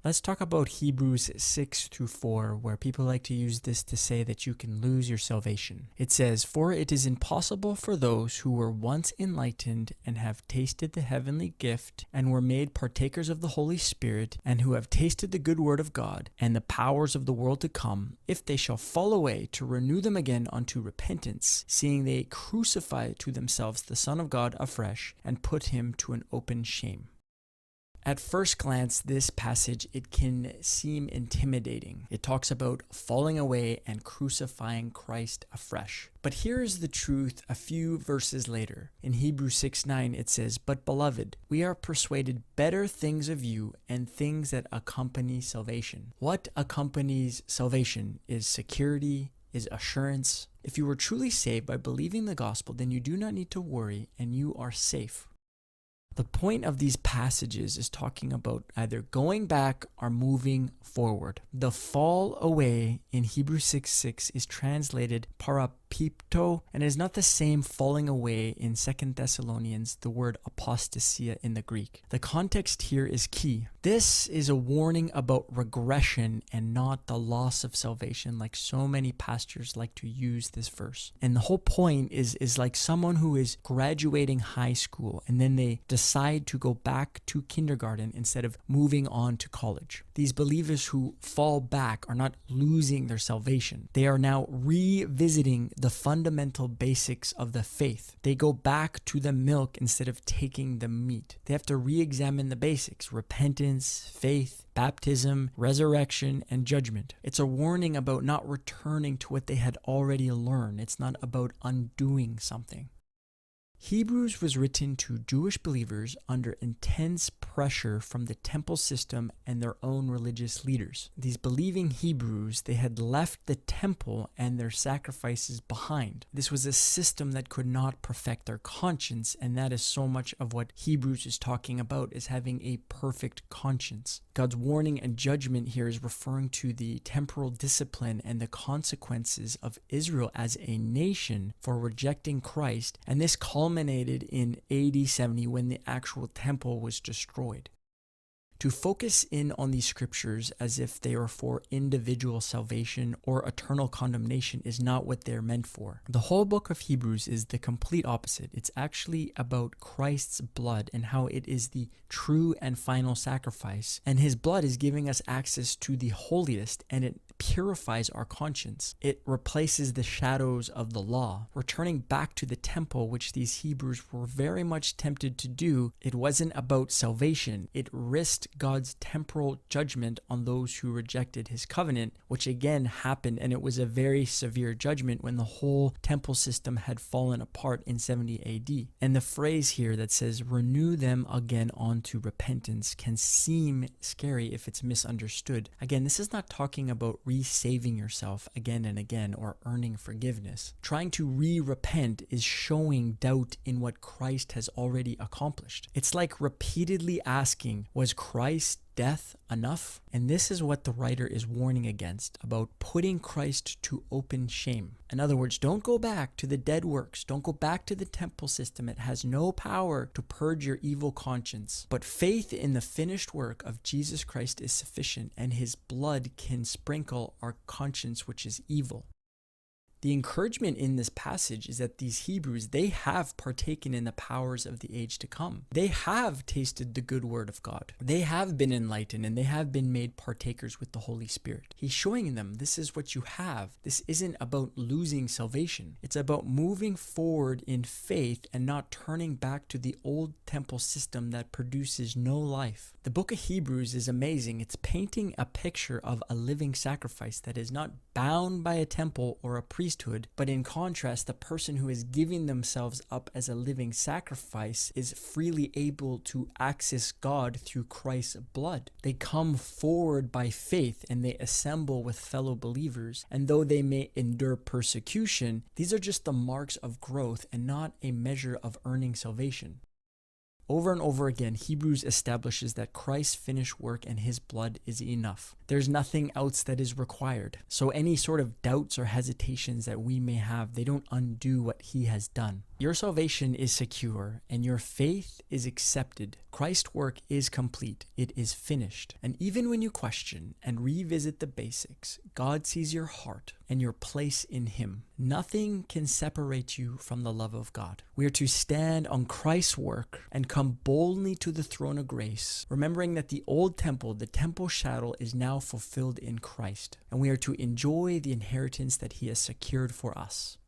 Let's talk about Hebrews 6-4, where people like to use this to say that you can lose your salvation. It says, "For it is impossible for those who were once enlightened and have tasted the heavenly gift and were made partakers of the Holy Spirit and who have tasted the good word of God and the powers of the world to come, if they shall fall away, to renew them again unto repentance, seeing they crucify to themselves the Son of God afresh and put him to an open shame." At first glance, this passage, it can seem intimidating. It talks about falling away and crucifying Christ afresh. But here is the truth a few verses later. In Hebrews 6:9, it says, "But beloved, we are persuaded better things of you and things that accompany salvation." What accompanies salvation is security, is assurance. If you were truly saved by believing the gospel, then you do not need to worry and you are safe. The point of these passages is talking about either going back or moving forward. The fall away in Hebrews 6:6 is translated parapipto and is not the same falling away in 2 Thessalonians, the word apostasia in the Greek. The context here is key. This is a warning about regression and not the loss of salvation, like so many pastors like to use this verse. And the whole point is like someone who is graduating high school and then they decide to go back to kindergarten instead of moving on to college. These believers who fall back are not losing their salvation. They are now revisiting the fundamental basics of the faith. They go back to the milk instead of taking the meat. They have to re-examine the basics: repentance, faith, baptism, resurrection, and judgment. It's a warning about not returning to what they had already learned. It's not about undoing something. Hebrews was written to Jewish believers under intense pressure from the temple system and their own religious leaders. These believing Hebrews, they had left the temple and their sacrifices behind. This was a system that could not perfect their conscience, and that is so much of what Hebrews is talking about, is having a perfect conscience. God's warning and judgment here is referring to the temporal discipline and the consequences of Israel as a nation for rejecting Christ, and this culminated in AD 70 when the actual temple was destroyed. To focus in on these scriptures as if they are for individual salvation or eternal condemnation is not what they're meant for. The whole book of Hebrews is the complete opposite. It's actually about Christ's blood and how it is the true and final sacrifice. And his blood is giving us access to the holiest, and it purifies our conscience. It replaces the shadows of the law. Returning back to the temple, which these Hebrews were very much tempted to do, it wasn't about salvation. It risked God's temporal judgment on those who rejected his covenant, which again happened, and it was a very severe judgment when the whole temple system had fallen apart in 70 AD. And the phrase here that says, "renew them again unto repentance," can seem scary if it's misunderstood. Again, this is not talking about re-saving yourself again and again or earning forgiveness. Trying to re-repent is showing doubt in what Christ has already accomplished. It's like repeatedly asking, was Christ's death enough? And this is what the writer is warning against, about putting Christ to open shame. In other words, don't go back to the dead works. Don't go back to the temple system. It has no power to purge your evil conscience. But faith in the finished work of Jesus Christ is sufficient, and his blood can sprinkle our conscience, which is evil. The encouragement in this passage is that these Hebrews, they have partaken in the powers of the age to come. They have tasted the good word of God. They have been enlightened, and they have been made partakers with the Holy Spirit. He's showing them this is what you have. This isn't about losing salvation. It's about moving forward in faith and not turning back to the old temple system that produces no life. The book of Hebrews is amazing. It's painting a picture of a living sacrifice that is not bound by a temple or a priesthood, but in contrast, the person who is giving themselves up as a living sacrifice is freely able to access God through Christ's blood. They come forward by faith and they assemble with fellow believers, and though they may endure persecution, these are just the marks of growth and not a measure of earning salvation. Over and over again, Hebrews establishes that Christ's finished work and his blood is enough. There's nothing else that is required. So any sort of doubts or hesitations that we may have, they don't undo what he has done. Your salvation is secure and your faith is accepted. Christ's work is complete. It is finished. And even when you question and revisit the basics, God sees your heart and your place in Him. Nothing can separate you from the love of God. We are to stand on Christ's work and come boldly to the throne of grace, remembering that the old temple, the temple shadow, is now fulfilled in Christ. And we are to enjoy the inheritance that He has secured for us.